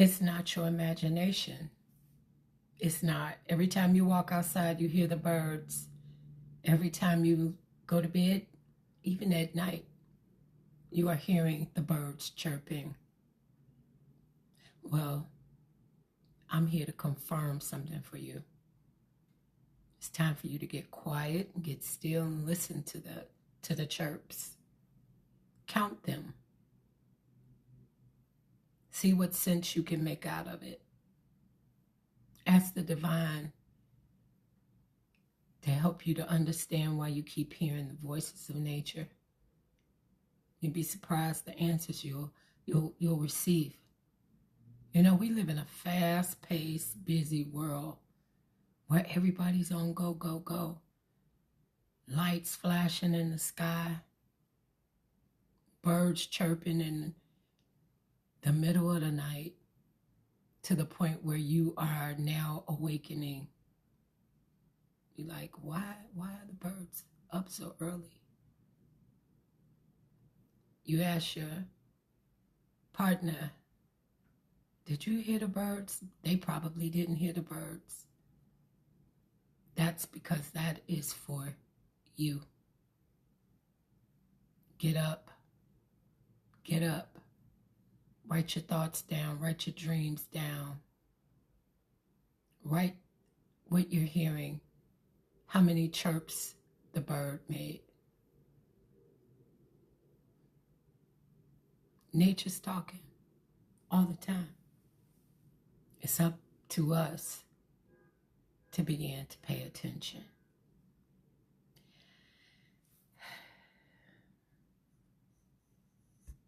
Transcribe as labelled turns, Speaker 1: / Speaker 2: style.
Speaker 1: It's not your imagination. It's not. Every time you walk outside, you hear the birds. Every time you go to bed, even at night, you are hearing the birds chirping. Well, I'm here to confirm something for you. It's time for you to get quiet and get still and listen to the chirps. Count them. See what sense you can make out of it. Ask the divine to help you to understand why you keep hearing the voices of nature. You'd be surprised the answers you'll receive. You know, we live in a fast-paced, busy world where everybody's on go, go, go. Lights flashing in the sky, birds chirping in the middle of the night, to the point where you are now awakening. You're like, why are the birds up so early? You ask your partner, did you hear the birds? They probably didn't hear the birds. That's because that is for you. Get up. Get up. Write your thoughts down. Write your dreams down. Write what you're hearing. How many chirps the bird made. Nature's talking all the time. It's up to us to begin to pay attention.